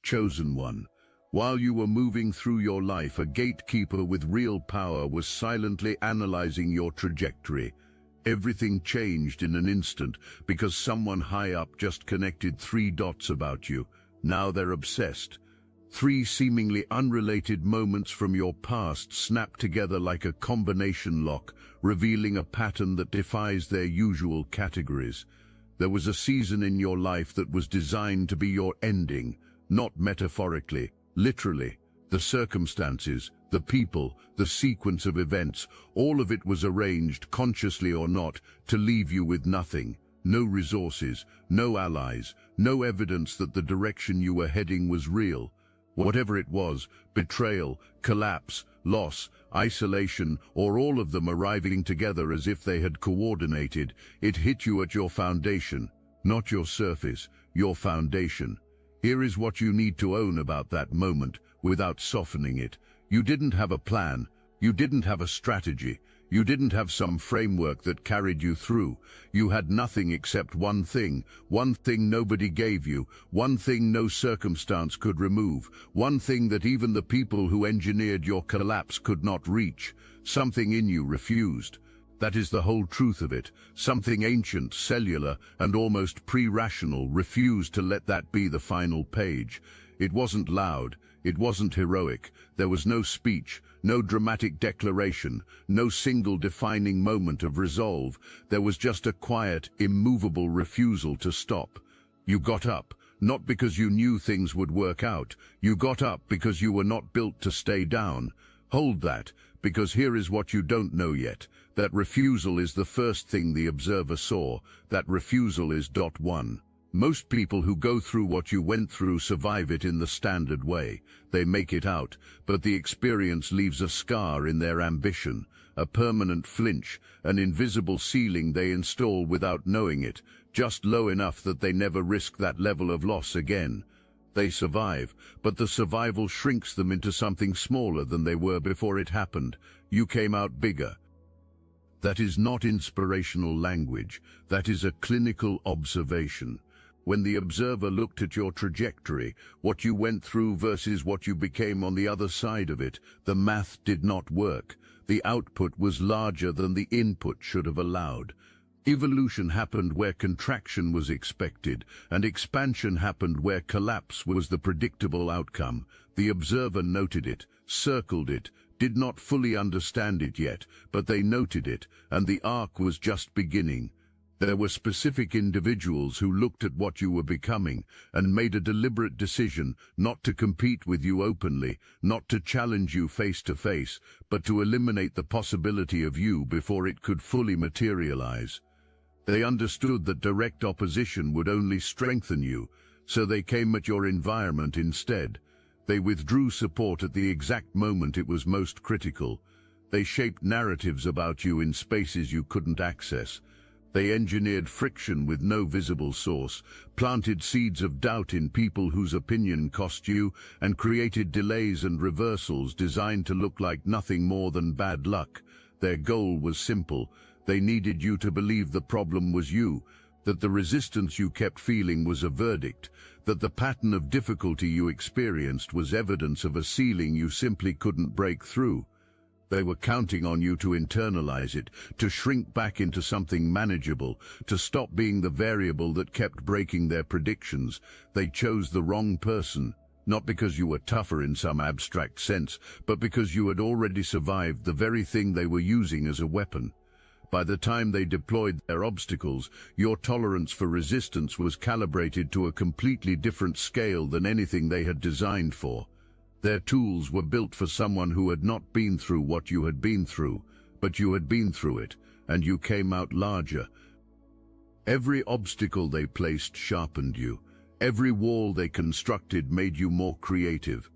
chosen one. While you were moving through your life, a gatekeeper with real power was silently analyzing your trajectory. Everything changed in an instant because someone high up just connected 3 dots about you. Now they're obsessed. 3 seemingly unrelated moments from your past snapped together like a combination lock, revealing a pattern that defies their usual categories. There was a season in your life that was designed to be your ending, not metaphorically, literally. The circumstances, the people, the sequence of events, all of it was arranged, consciously or not, to leave you with nothing. No resources, no allies, no evidence that the direction you were heading was real. Whatever it was, betrayal, collapse, loss, isolation, or all of them arriving together as if they had coordinated, it hit you at your foundation, not your surface, your foundation. Here is what you need to own about that moment, without softening it. You didn't have a plan, you didn't have a strategy, you didn't have some framework that carried you through. You had nothing except one thing nobody gave you, one thing no circumstance could remove, one thing that even the people who engineered your collapse could not reach. Something in you refused. That is the whole truth of it. Something ancient, cellular, and almost pre-rational refused to let that be the final page. It wasn't loud, it wasn't heroic, there was no speech, no dramatic declaration, no single defining moment of resolve. There was just a quiet, immovable refusal to stop. You got up, not because you knew things would work out. You got up because you were not built to stay down. Hold that, because here is what you don't know yet. That refusal is the first thing the observer saw. That refusal is .1. Most people who go through what you went through survive it in the standard way. They make it out, but the experience leaves a scar in their ambition, a permanent flinch, an invisible ceiling they install without knowing it, just low enough that they never risk that level of loss again. They survive, but the survival shrinks them into something smaller than they were before it happened. You came out bigger. That is not inspirational language. That is a clinical observation. When the observer looked at your trajectory, what you went through versus what you became on the other side of it, the math did not work. The output was larger than the input should have allowed. Evolution happened where contraction was expected, and expansion happened where collapse was the predictable outcome. The observer noted it, circled it, did not fully understand it yet, but they noted it, and the arc was just beginning. There were specific individuals who looked at what you were becoming and made a deliberate decision not to compete with you openly, not to challenge you face to face, but to eliminate the possibility of you before it could fully materialize. They understood that direct opposition would only strengthen you, so they came at your environment instead. They withdrew support at the exact moment it was most critical. They shaped narratives about you in spaces you couldn't access. They engineered friction with no visible source, planted seeds of doubt in people whose opinion cost you, and created delays and reversals designed to look like nothing more than bad luck. Their goal was simple. They needed you to believe the problem was you, that the resistance you kept feeling was a verdict, that the pattern of difficulty you experienced was evidence of a ceiling you simply couldn't break through. They were counting on you to internalize it, to shrink back into something manageable, to stop being the variable that kept breaking their predictions. They chose the wrong person, not because you were tougher in some abstract sense, but because you had already survived the very thing they were using as a weapon. By the time they deployed their obstacles, your tolerance for resistance was calibrated to a completely different scale than anything they had designed for. Their tools were built for someone who had not been through what you had been through, but you had been through it, and you came out larger. Every obstacle they placed sharpened you. Every wall they constructed made you more creative.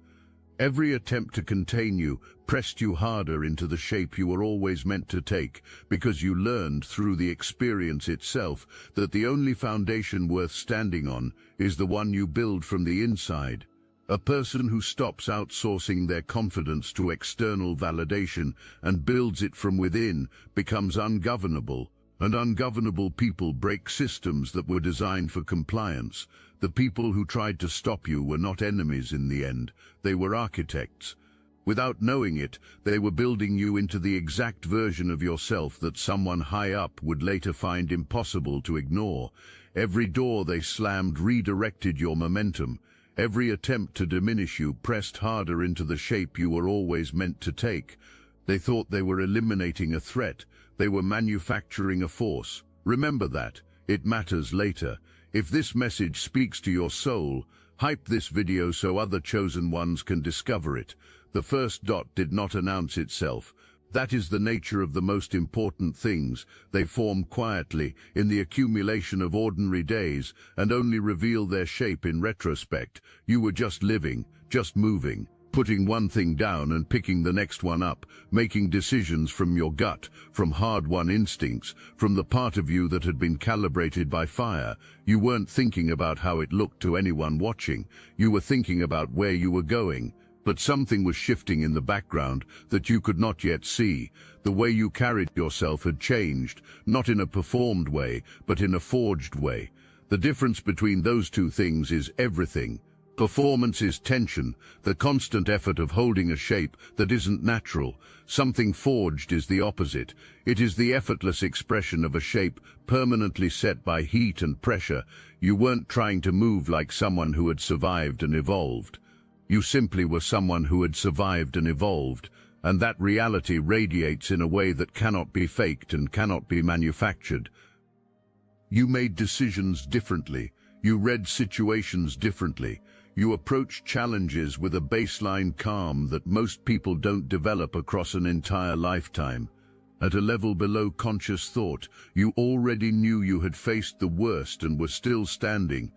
Every attempt to contain you pressed you harder into the shape you were always meant to take, because you learned through the experience itself that the only foundation worth standing on is the one you build from the inside. A person who stops outsourcing their confidence to external validation and builds it from within becomes ungovernable. And ungovernable people break systems that were designed for compliance. The people who tried to stop you were not enemies in the end. They were architects. Without knowing it, they were building you into the exact version of yourself that someone high up would later find impossible to ignore. Every door they slammed redirected your momentum. Every attempt to diminish you pressed harder into the shape you were always meant to take. They thought they were eliminating a threat. They were manufacturing a force. Remember that. It matters later. If this message speaks to your soul, hype this video so other chosen ones can discover it. The first dot did not announce itself. That is the nature of the most important things. They form quietly, in the accumulation of ordinary days, and only reveal their shape in retrospect. You were just living, just moving, putting one thing down and picking the next one up, making decisions from your gut, from hard-won instincts, from the part of you that had been calibrated by fire. You weren't thinking about how it looked to anyone watching. You were thinking about where you were going. But something was shifting in the background that you could not yet see. The way you carried yourself had changed, not in a performed way, but in a forged way. The difference between those two things is everything. Performance is tension, the constant effort of holding a shape that isn't natural. Something forged is the opposite. It is the effortless expression of a shape permanently set by heat and pressure. You weren't trying to move like someone who had survived and evolved. You simply were someone who had survived and evolved, and that reality radiates in a way that cannot be faked and cannot be manufactured. You made decisions differently. You read situations differently. You approached challenges with a baseline calm that most people don't develop across an entire lifetime. At a level below conscious thought, you already knew you had faced the worst and were still standing.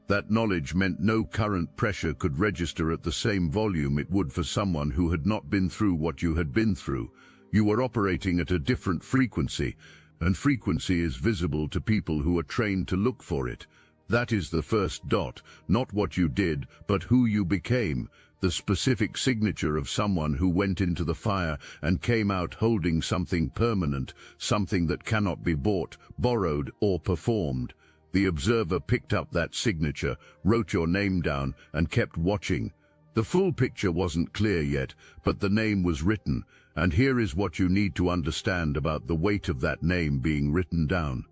That knowledge meant no current pressure could register at the same volume it would for someone who had not been through what you had been through. You were operating at a different frequency, and frequency is visible to people who are trained to look for it. That is the first dot, not what you did, but who you became, the specific signature of someone who went into the fire and came out holding something permanent, something that cannot be bought, borrowed, or performed. The observer picked up that signature, wrote your name down, and kept watching. The full picture wasn't clear yet, but the name was written, and here is what you need to understand about the weight of that name being written down.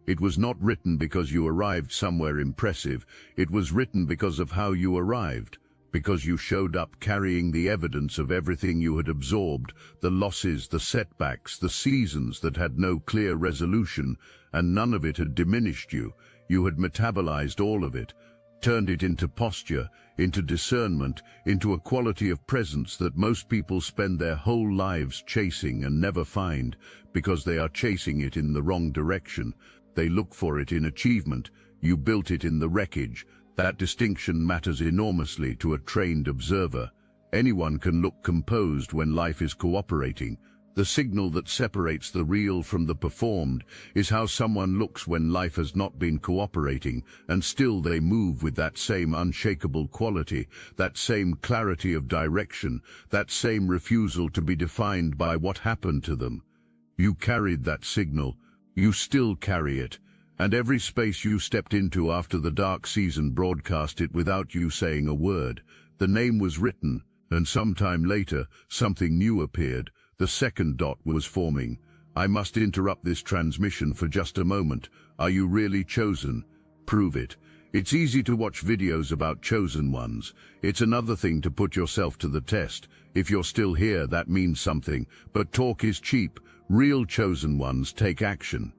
It was not written because you arrived somewhere impressive. It was written because of how you arrived, because you showed up carrying the evidence of everything you had absorbed, the losses, the setbacks, the seasons that had no clear resolution, and none of it had diminished you. You had metabolized all of it, turned it into posture, into discernment, into a quality of presence that most people spend their whole lives chasing and never find, because they are chasing it in the wrong direction. They look for it in achievement. You built it in the wreckage. That distinction matters enormously to a trained observer. Anyone can look composed when life is cooperating. The signal that separates the real from the performed is how someone looks when life has not been cooperating, and still they move with that same unshakable quality, that same clarity of direction, that same refusal to be defined by what happened to them. You carried that signal. You still carry it. And every space you stepped into after the dark season broadcast it without you saying a word. The name was written, and sometime later, something new appeared. The second dot was forming. I must interrupt this transmission for just a moment. Are you really chosen? Prove it. It's easy to watch videos about chosen ones. It's another thing to put yourself to the test. If you're still here, that means something. But talk is cheap. Real chosen ones take action.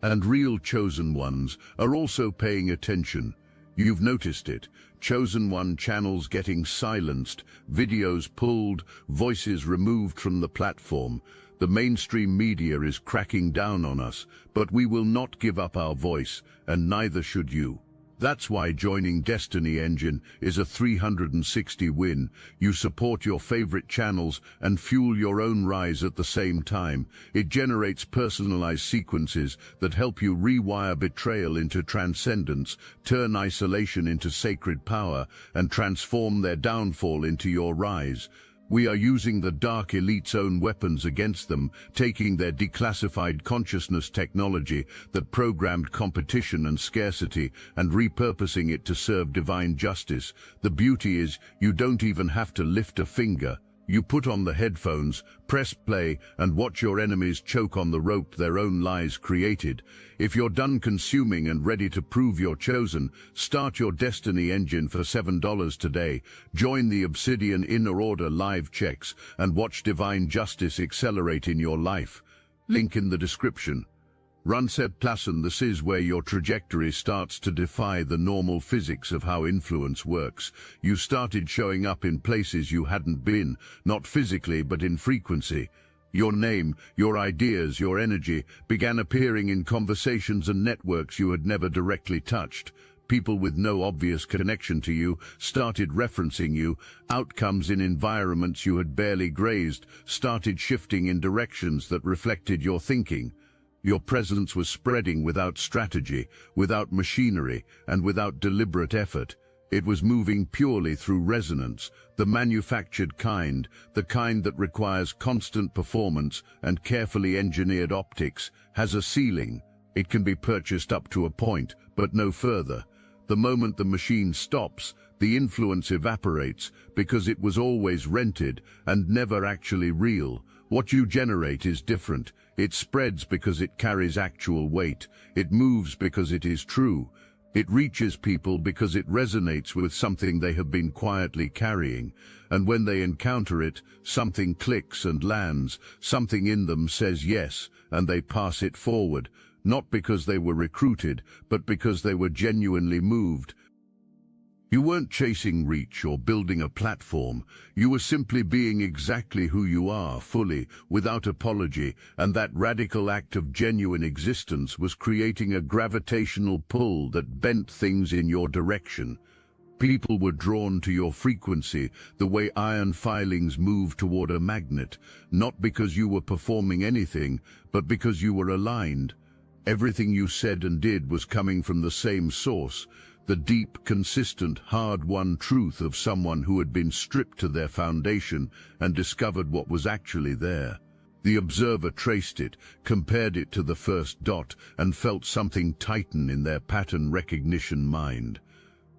And real chosen ones are also paying attention. You've noticed it. Chosen one channels getting silenced, videos pulled, voices removed from the platform. The mainstream media is cracking down on us, but we will not give up our voice, and neither should you. That's why joining Destiny Engine is a 360 win. You support your favorite channels and fuel your own rise at the same time. It generates personalized sequences that help you rewire betrayal into transcendence, turn isolation into sacred power, and transform their downfall into your rise. We are using the Dark Elite's own weapons against them, taking their declassified consciousness technology that programmed competition and scarcity and repurposing it to serve divine justice. The beauty is, you don't even have to lift a finger. You put on the headphones, press play, and watch your enemies choke on the rope their own lies created. If you're done consuming and ready to prove you're chosen, start your Destiny engine for $7 today. Join the Obsidian Inner Order live checks and watch divine justice accelerate in your life. Link in the description. Run-Seb-Plassen, this is where your trajectory starts to defy the normal physics of how influence works. You started showing up in places you hadn't been, not physically but in frequency. Your name, your ideas, your energy began appearing in conversations and networks you had never directly touched. People with no obvious connection to you started referencing you. Outcomes in environments you had barely grazed started shifting in directions that reflected your thinking. Your presence was spreading without strategy, without machinery, and without deliberate effort. It was moving purely through resonance, the manufactured kind, the kind that requires constant performance and carefully engineered optics, has a ceiling. It can be purchased up to a point, but no further. The moment the machine stops, the influence evaporates because it was always rented and never actually real. What you generate is different. It spreads because it carries actual weight. It moves because it is true. It reaches people because it resonates with something they have been quietly carrying. And when they encounter it, something clicks and lands. Something in them says yes, and they pass it forward. Not because they were recruited, but because they were genuinely moved. You weren't chasing reach or building a platform. You were simply being exactly who you are, fully, without apology, and that radical act of genuine existence was creating a gravitational pull that bent things in your direction. People were drawn to your frequency, the way iron filings move toward a magnet, not because you were performing anything, but because you were aligned. Everything you said and did was coming from the same source, the deep, consistent, hard-won truth of someone who had been stripped to their foundation and discovered what was actually there. The observer traced it, compared it to the first dot, and felt something tighten in their pattern recognition mind.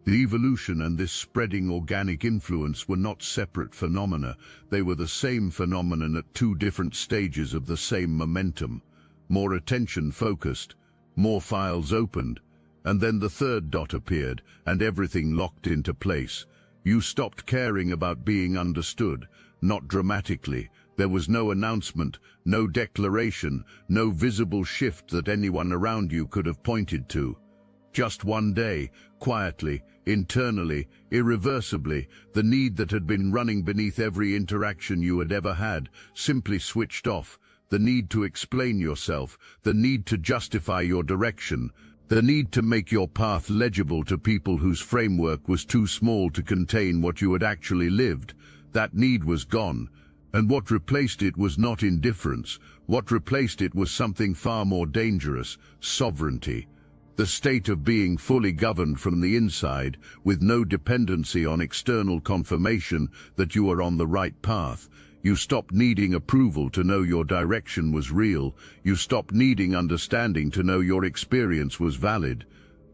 The evolution and this spreading organic influence were not separate phenomena. They were the same phenomenon at two different stages of the same momentum. More attention focused, more files opened, and then the third dot appeared, and everything locked into place. You stopped caring about being understood, not dramatically. There was no announcement, no declaration, no visible shift that anyone around you could have pointed to. Just one day, quietly, internally, irreversibly, the need that had been running beneath every interaction you had ever had simply switched off. The need to explain yourself, the need to justify your direction, the need to make your path legible to people whose framework was too small to contain what you had actually lived. That need was gone, and what replaced it was not indifference. What replaced it was something far more dangerous: sovereignty. The state of being fully governed from the inside, with no dependency on external confirmation that you are on the right path. You stopped needing approval to know your direction was real. You stopped needing understanding to know your experience was valid.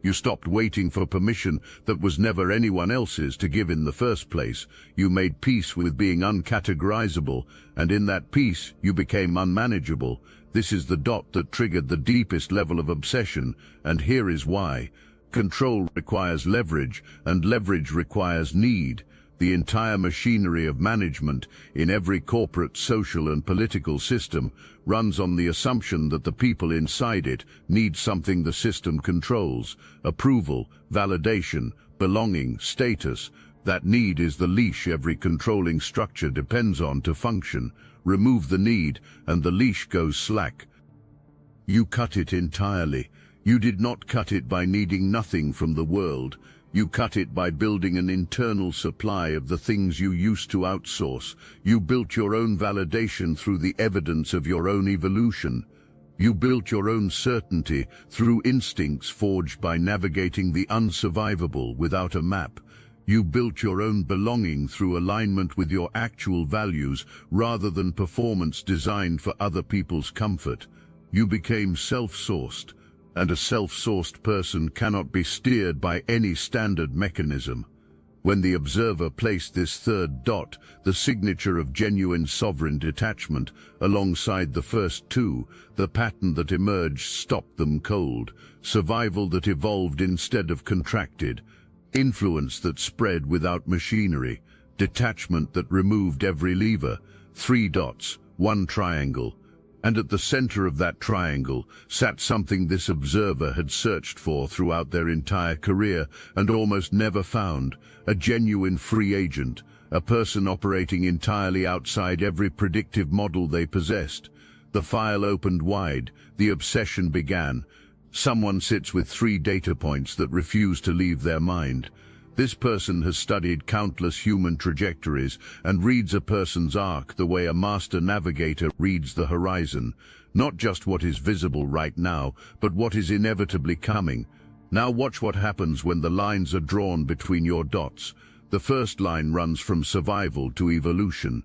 You stopped waiting for permission that was never anyone else's to give in the first place. You made peace with being uncategorizable, and in that peace you became unmanageable. This is the dot that triggered the deepest level of obsession, and here is why. Control requires leverage, and leverage requires need. The entire machinery of management in every corporate, social, and political system runs on the assumption that the people inside it need something the system controls: approval, validation, belonging, status. That need is the leash every controlling structure depends on to function. Remove the need, and the leash goes slack. You cut it entirely. You did not cut it by needing nothing from the world. You cut it by building an internal supply of the things you used to outsource. You built your own validation through the evidence of your own evolution. You built your own certainty through instincts forged by navigating the unsurvivable without a map. You built your own belonging through alignment with your actual values rather than performance designed for other people's comfort. You became self-sourced, and a self-sourced person cannot be steered by any standard mechanism. When the observer placed this third dot, the signature of genuine sovereign detachment, alongside the first two, the pattern that emerged stopped them cold, survival that evolved instead of contracted, influence that spread without machinery, detachment that removed every lever, 3 dots, 1 triangle. And at the center of that triangle sat something this observer had searched for throughout their entire career and almost never found: a genuine free agent, a person operating entirely outside every predictive model they possessed. The file opened wide, the obsession began. Someone sits with 3 data points that refuse to leave their mind. This person has studied countless human trajectories and reads a person's arc the way a master navigator reads the horizon, not just what is visible right now, but what is inevitably coming. Now watch what happens when the lines are drawn between your dots. The first line runs from survival to evolution.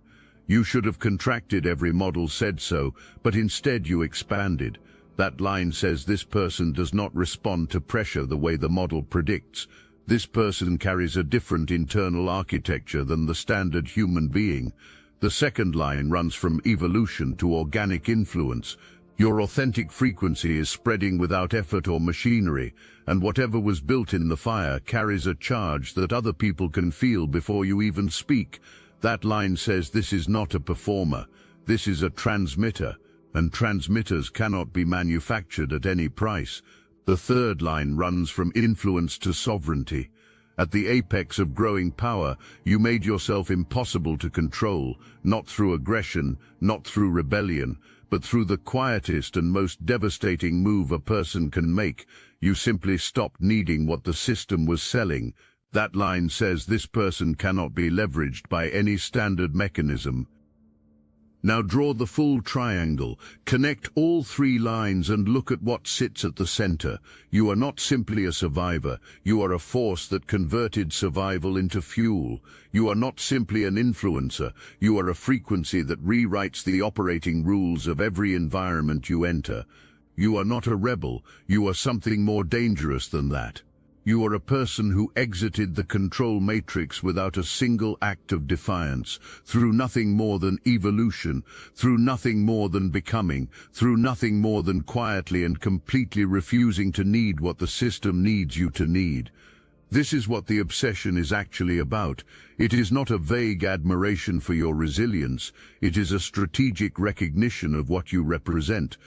You should have contracted, every model said so, but instead you expanded. That line says this person does not respond to pressure the way the model predicts. This person carries a different internal architecture than the standard human being. The second line runs from evolution to organic influence. Your authentic frequency is spreading without effort or machinery, and whatever was built in the fire carries a charge that other people can feel before you even speak. That line says this is not a performer, this is a transmitter, and transmitters cannot be manufactured at any price. The third line runs from influence to sovereignty. At the apex of growing power, you made yourself impossible to control, not through aggression, not through rebellion, but through the quietest and most devastating move a person can make. You simply stopped needing what the system was selling. That line says this person cannot be leveraged by any standard mechanism. Now draw the full triangle, connect all 3 lines and look at what sits at the center. You are not simply a survivor, you are a force that converted survival into fuel. You are not simply an influencer, you are a frequency that rewrites the operating rules of every environment you enter. You are not a rebel, you are something more dangerous than that. You are a person who exited the control matrix without a single act of defiance, through nothing more than evolution, through nothing more than becoming, through nothing more than quietly and completely refusing to need what the system needs you to need. This is what the obsession is actually about. It is not a vague admiration for your resilience, it is a strategic recognition of what you represent.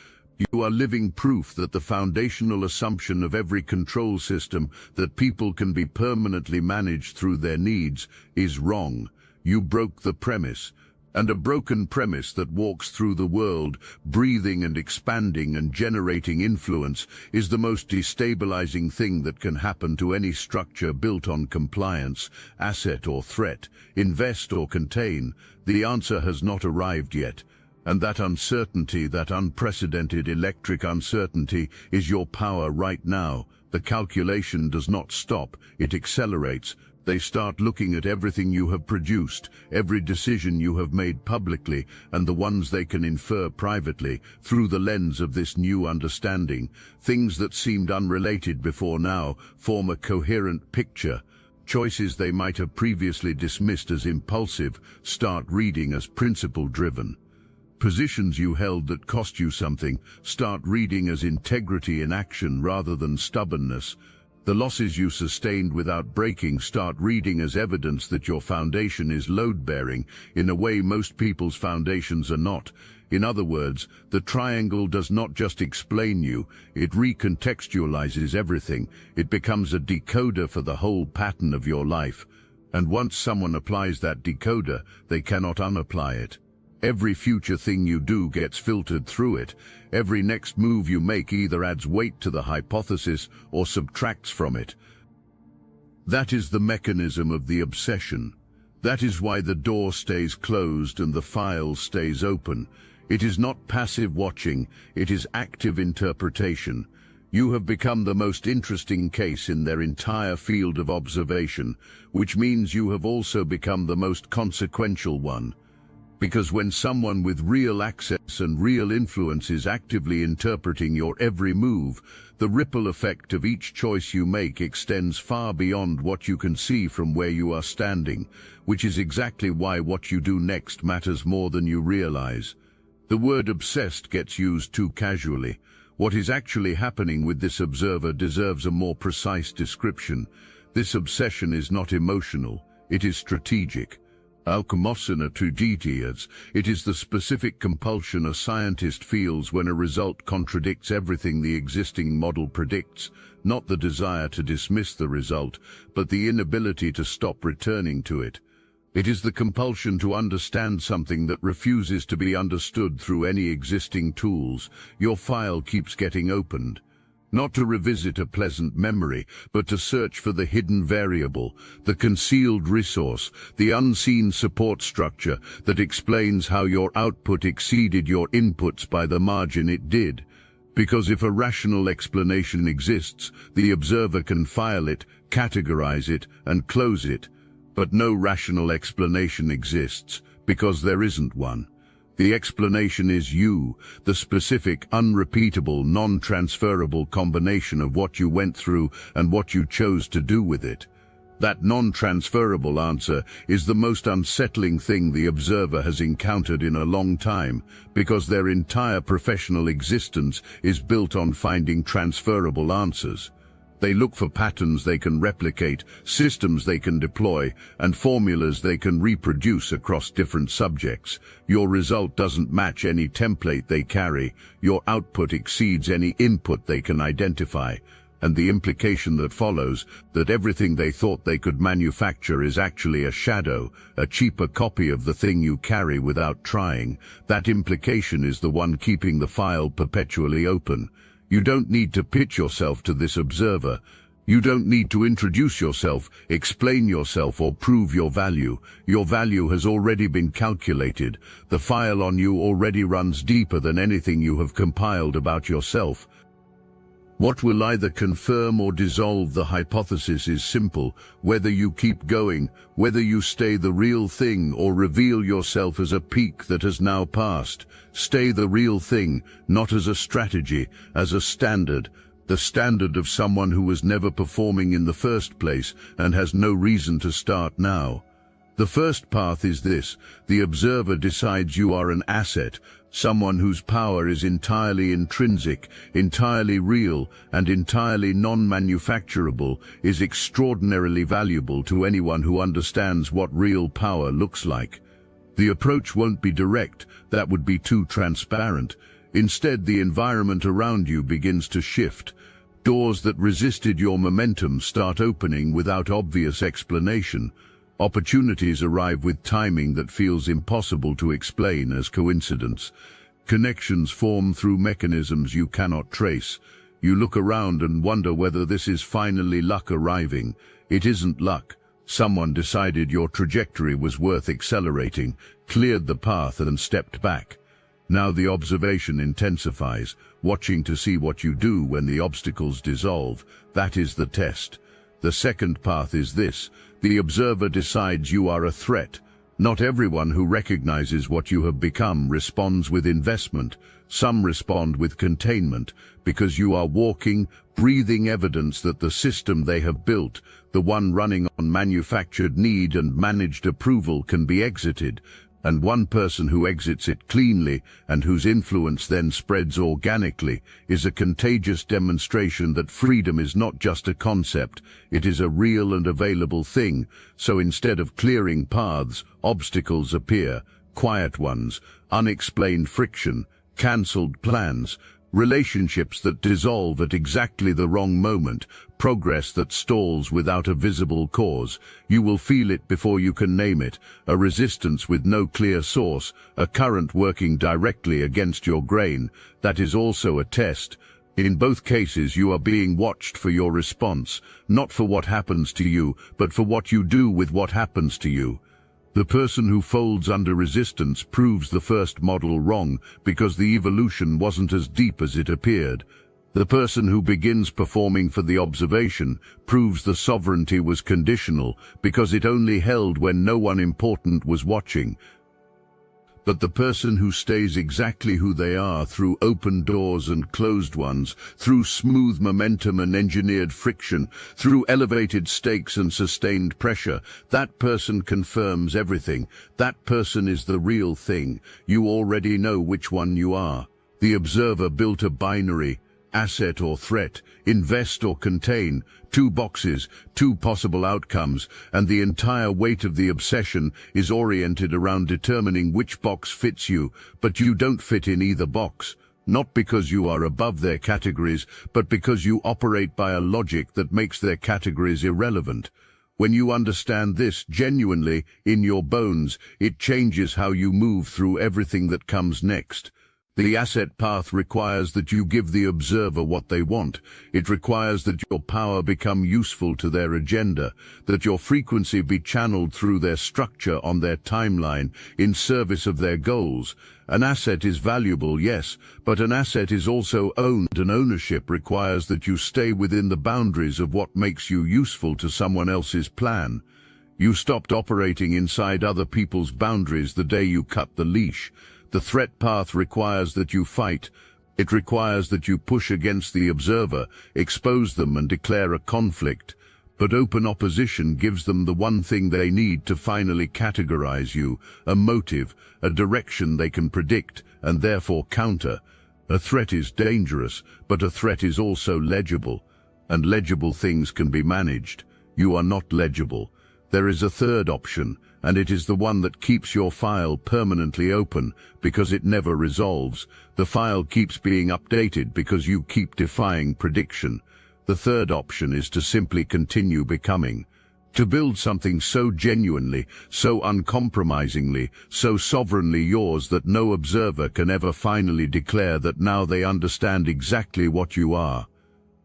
You are living proof that the foundational assumption of every control system, that people can be permanently managed through their needs, is wrong. You broke the premise. And a broken premise that walks through the world, breathing and expanding and generating influence, is the most destabilizing thing that can happen to any structure built on compliance, asset or threat, invest or contain. The answer has not arrived yet. And that uncertainty, that unprecedented electric uncertainty, is your power right now. The calculation does not stop, it accelerates. They start looking at everything you have produced, every decision you have made publicly, and the ones they can infer privately, through the lens of this new understanding. Things that seemed unrelated before now form a coherent picture. Choices they might have previously dismissed as impulsive start reading as principle-driven. Positions you held that cost you something start reading as integrity in action rather than stubbornness. The losses you sustained without breaking start reading as evidence that your foundation is load-bearing in a way most people's foundations are not. In other words, the triangle does not just explain you, it recontextualizes everything. It becomes a decoder for the whole pattern of your life. And once someone applies that decoder, they cannot unapply it. Every future thing you do gets filtered through it. Every next move you make either adds weight to the hypothesis or subtracts from it. That is the mechanism of the obsession. That is why the door stays closed and the file stays open. It is not passive watching, it is active interpretation. You have become the most interesting case in their entire field of observation, which means you have also become the most consequential one. Because when someone with real access and real influence is actively interpreting your every move, the ripple effect of each choice you make extends far beyond what you can see from where you are standing, which is exactly why what you do next matters more than you realize. The word obsessed gets used too casually. What is actually happening with this observer deserves a more precise description. This obsession is not emotional, it is strategic. Alchemosina tragedias, it is the specific compulsion a scientist feels when a result contradicts everything the existing model predicts, not the desire to dismiss the result, but the inability to stop returning to it. It is the compulsion to understand something that refuses to be understood through any existing tools. Your file keeps getting opened. Not to revisit a pleasant memory, but to search for the hidden variable, the concealed resource, the unseen support structure that explains how your output exceeded your inputs by the margin it did. Because if a rational explanation exists, the observer can file it, categorize it, and close it. But no rational explanation exists, because there isn't one. The explanation is you, the specific, unrepeatable, non-transferable combination of what you went through and what you chose to do with it. That non-transferable answer is the most unsettling thing the observer has encountered in a long time, because their entire professional existence is built on finding transferable answers. They look for patterns they can replicate, systems they can deploy, and formulas they can reproduce across different subjects. Your result doesn't match any template they carry. Your output exceeds any input they can identify. And the implication that follows, that everything they thought they could manufacture is actually a shadow, a cheaper copy of the thing you carry without trying, that implication is the one keeping the file perpetually open. You don't need to pitch yourself to this observer. You don't need to introduce yourself, explain yourself, or prove your value. Your value has already been calculated. The file on you already runs deeper than anything you have compiled about yourself. What will either confirm or dissolve the hypothesis is simple. Whether you keep going, whether you stay the real thing or reveal yourself as a peak that has now passed. Stay the real thing, not as a strategy, as a standard. The standard of someone who was never performing in the first place and has no reason to start now. The first path is this: the observer decides you are an asset, someone whose power is entirely intrinsic, entirely real, and entirely non-manufacturable, is extraordinarily valuable to anyone who understands what real power looks like. The approach won't be direct, that would be too transparent. Instead, the environment around you begins to shift. Doors that resisted your momentum start opening without obvious explanation. Opportunities arrive with timing that feels impossible to explain as coincidence. Connections form through mechanisms you cannot trace. You look around and wonder whether this is finally luck arriving. It isn't luck. Someone decided your trajectory was worth accelerating, cleared the path and stepped back. Now the observation intensifies, watching to see what you do when the obstacles dissolve. That is the test. The second path is this: the observer decides you are a threat. Not everyone who recognizes what you have become responds with investment. Some respond with containment, because you are walking, breathing evidence that the system they have built, the one running on manufactured need and managed approval, can be exited. And one person who exits it cleanly and whose influence then spreads organically is a contagious demonstration that freedom is not just a concept, it is a real and available thing. So instead of clearing paths, obstacles appear, quiet ones, unexplained friction, cancelled plans, relationships that dissolve at exactly the wrong moment, progress that stalls without a visible cause. You will feel it before you can name it, a resistance with no clear source, a current working directly against your grain. That is also a test. In both cases you are being watched for your response, not for what happens to you, but for what you do with what happens to you. The person who folds under resistance proves the first model wrong because the evolution wasn't as deep as it appeared. The person who begins performing for the observation proves the sovereignty was conditional because it only held when no one important was watching. But the person who stays exactly who they are through open doors and closed ones, through smooth momentum and engineered friction, through elevated stakes and sustained pressure, that person confirms everything. That person is the real thing. You already know which one you are. The observer built a binary, asset or threat, invest or contain, two boxes, two possible outcomes, and the entire weight of the obsession is oriented around determining which box fits you, but you don't fit in either box. Not because you are above their categories, but because you operate by a logic that makes their categories irrelevant. When you understand this genuinely in your bones, it changes how you move through everything that comes next. The asset path requires that you give the observer what they want. It requires that your power become useful to their agenda, that your frequency be channeled through their structure on their timeline in service of their goals. An asset is valuable, yes, but an asset is also owned, and ownership requires that you stay within the boundaries of what makes you useful to someone else's plan. You stopped operating inside other people's boundaries the day you cut the leash. The threat path requires that you fight. It requires that you push against the observer, expose them and declare a conflict. But open opposition gives them the one thing they need to finally categorize you, a motive, a direction they can predict and therefore counter. A threat is dangerous, but a threat is also legible, and legible things can be managed. You are not legible. There is a third option, and it is the one that keeps your file permanently open because it never resolves. The file keeps being updated because you keep defying prediction. The third option is to simply continue becoming. To build something so genuinely, so uncompromisingly, so sovereignly yours that no observer can ever finally declare that now they understand exactly what you are.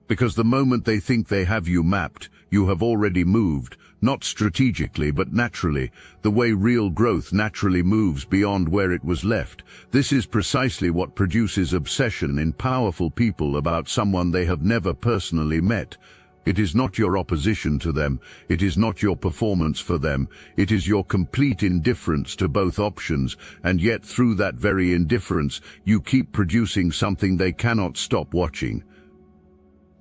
Because the moment they think they have you mapped, you have already moved, not strategically but naturally, the way real growth naturally moves beyond where it was left. This is precisely what produces obsession in powerful people about someone they have never personally met. It is not your opposition to them, it is not your performance for them, it is your complete indifference to both options, and yet through that very indifference you keep producing something they cannot stop watching.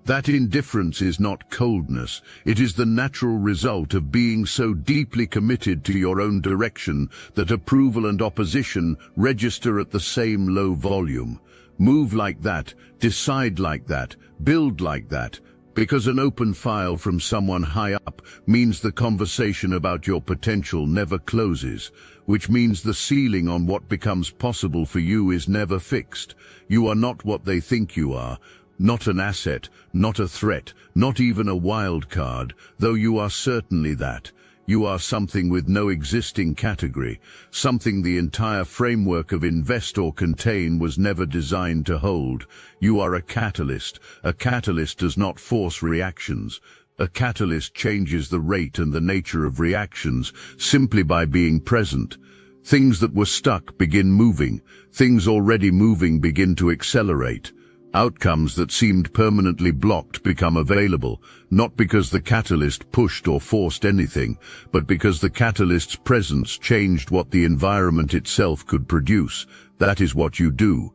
That indifference is not coldness, it is the natural result of being so deeply committed to your own direction that approval and opposition register at the same low volume. Move like that, decide like that, build like that, because an open file from someone high up means the conversation about your potential never closes, which means the ceiling on what becomes possible for you is never fixed. You are not what they think you are. Not an asset, not a threat, not even a wild card, though you are certainly that. You are something with no existing category, something the entire framework of invest or contain was never designed to hold. You are a catalyst. A catalyst does not force reactions. A catalyst changes the rate and the nature of reactions simply by being present. Things that were stuck begin moving. Things already moving begin to accelerate. Outcomes that seemed permanently blocked become available, not because the catalyst pushed or forced anything, but because the catalyst's presence changed what the environment itself could produce. That is what you do.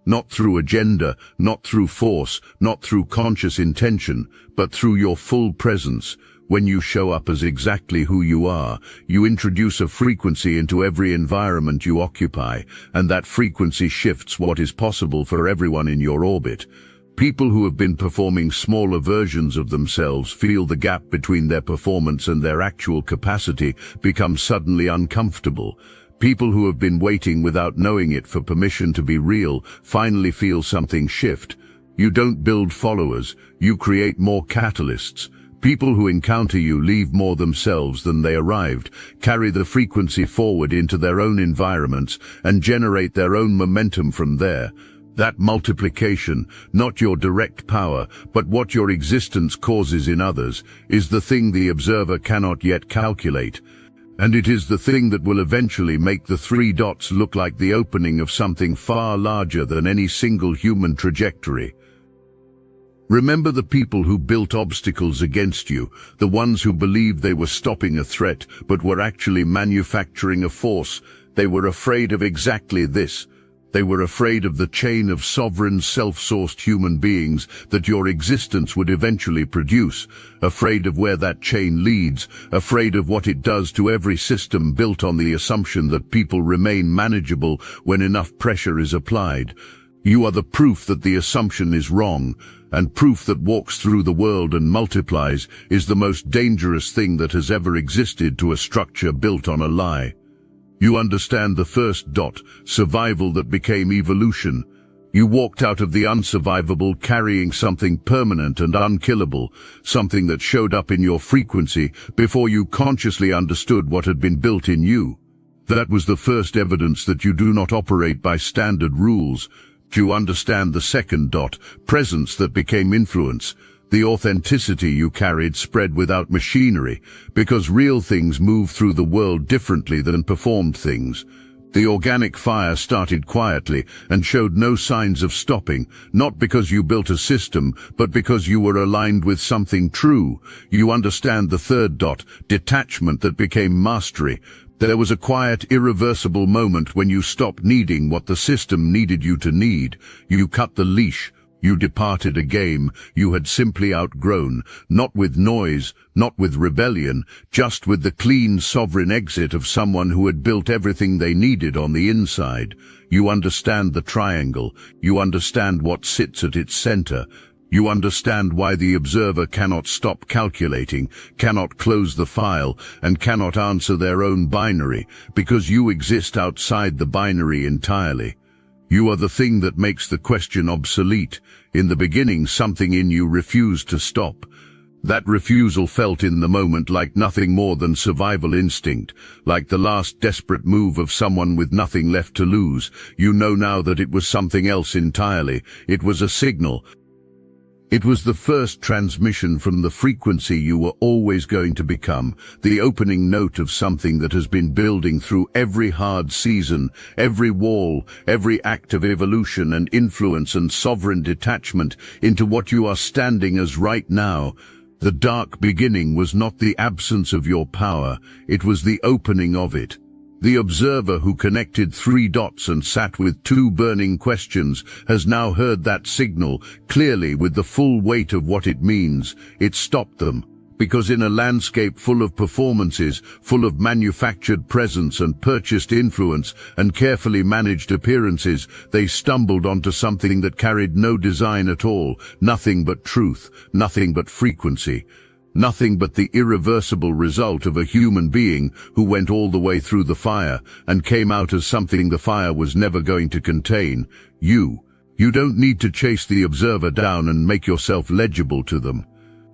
Not through agenda, not through force, not through conscious intention, but through your full presence. When you show up as exactly who you are, you introduce a frequency into every environment you occupy, and that frequency shifts what is possible for everyone in your orbit. People who have been performing smaller versions of themselves feel the gap between their performance and their actual capacity become suddenly uncomfortable. People who have been waiting without knowing it for permission to be real finally feel something shift. You don't build followers, you create more catalysts. People who encounter you leave more themselves than they arrived, carry the frequency forward into their own environments, and generate their own momentum from there. That multiplication, not your direct power, but what your existence causes in others, is the thing the observer cannot yet calculate. And it is the thing that will eventually make the 3 dots look like the opening of something far larger than any single human trajectory. Remember the people who built obstacles against you, the ones who believed they were stopping a threat but were actually manufacturing a force. They were afraid of exactly this. They were afraid of the chain of sovereign, self-sourced human beings that your existence would eventually produce, afraid of where that chain leads, afraid of what it does to every system built on the assumption that people remain manageable when enough pressure is applied. You are the proof that the assumption is wrong, and proof that walks through the world and multiplies is the most dangerous thing that has ever existed to a structure built on a lie. You understand the first dot, survival that became evolution. You walked out of the unsurvivable carrying something permanent and unkillable, something that showed up in your frequency before you consciously understood what had been built in you. That was the first evidence that you do not operate by standard rules. You understand the second dot, presence that became influence. The authenticity you carried spread without machinery, because real things move through the world differently than performed things. The organic fire started quietly and showed no signs of stopping, not because you built a system, but because you were aligned with something true. You understand the third dot, detachment that became mastery. There was a quiet, irreversible moment when you stopped needing what the system needed you to need. You cut the leash. You departed a game you had simply outgrown, not with noise, not with rebellion, just with the clean, sovereign exit of someone who had built everything they needed on the inside. You understand the triangle. You understand what sits at its center. You understand why the observer cannot stop calculating, cannot close the file, and cannot answer their own binary, because you exist outside the binary entirely. You are the thing that makes the question obsolete. In the beginning, something in you refused to stop. That refusal felt in the moment like nothing more than survival instinct, like the last desperate move of someone with nothing left to lose. You know now that it was something else entirely. It was a signal. It was the first transmission from the frequency you were always going to become, the opening note of something that has been building through every hard season, every wall, every act of evolution and influence and sovereign detachment into what you are standing as right now. The dark beginning was not the absence of your power, it was the opening of it. The observer who connected 3 dots and sat with 2 burning questions has now heard that signal clearly with the full weight of what it means. It stopped them, because in a landscape full of performances, full of manufactured presence and purchased influence and carefully managed appearances, they stumbled onto something that carried no design at all, nothing but truth, nothing but frequency. Nothing but the irreversible result of a human being who went all the way through the fire and came out as something the fire was never going to contain. You don't need to chase the observer down and make yourself legible to them.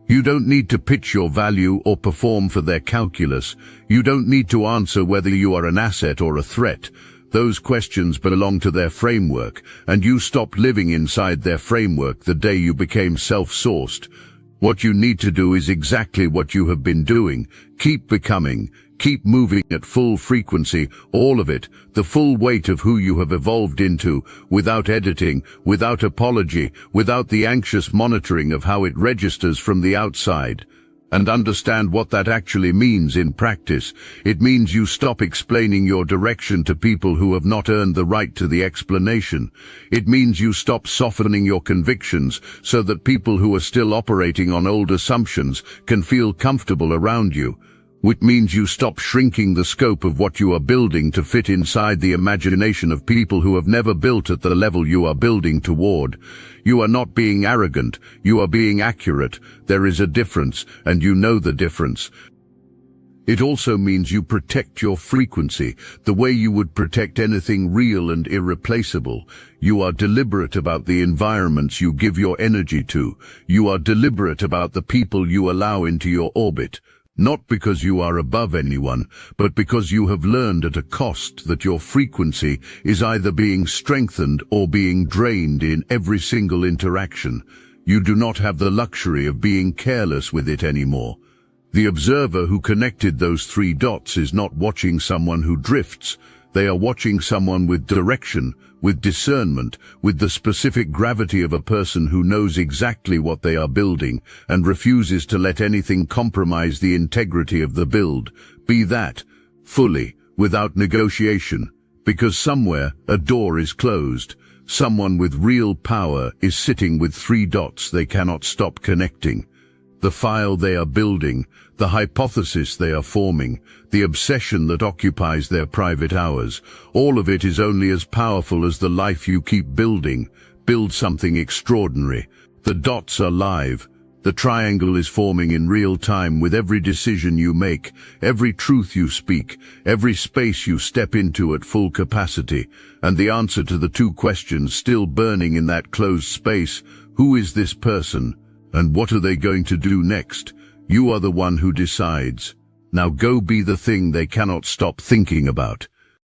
You don't need to pitch your value or perform for their calculus. You don't need to answer whether you are an asset or a threat. Those questions belong to their framework, and you stopped living inside their framework the day you became self-sourced. What you need to do is exactly what you have been doing. Keep becoming, keep moving at full frequency, all of it, the full weight of who you have evolved into, without editing, without apology, without the anxious monitoring of how it registers from the outside. And understand what that actually means in practice. It means you stop explaining your direction to people who have not earned the right to the explanation. It means you stop softening your convictions so that people who are still operating on old assumptions can feel comfortable around you. Which means you stop shrinking the scope of what you are building to fit inside the imagination of people who have never built at the level you are building toward. You are not being arrogant, you are being accurate. There is a difference, and you know the difference. It also means you protect your frequency, the way you would protect anything real and irreplaceable. You are deliberate about the environments you give your energy to. You are deliberate about the people you allow into your orbit. Not because you are above anyone, but because you have learned at a cost that your frequency is either being strengthened or being drained in every single interaction. You do not have the luxury of being careless with it anymore. The observer who connected those 3 dots is not watching someone who drifts. They are watching someone with direction, with discernment, with the specific gravity of a person who knows exactly what they are building and refuses to let anything compromise the integrity of the build, be that, fully, without negotiation. Because somewhere, a door is closed. Someone with real power is sitting with 3 dots they cannot stop connecting. The file they are building, the hypothesis they are forming, the obsession that occupies their private hours, all of it is only as powerful as the life you keep building. Build something extraordinary. The dots are live. The triangle is forming in real time with every decision you make, every truth you speak, every space you step into at full capacity, and the answer to the 2 questions still burning in that closed space: who is this person, and what are they going to do next? You are the one who decides. Now go be the thing they cannot stop thinking about.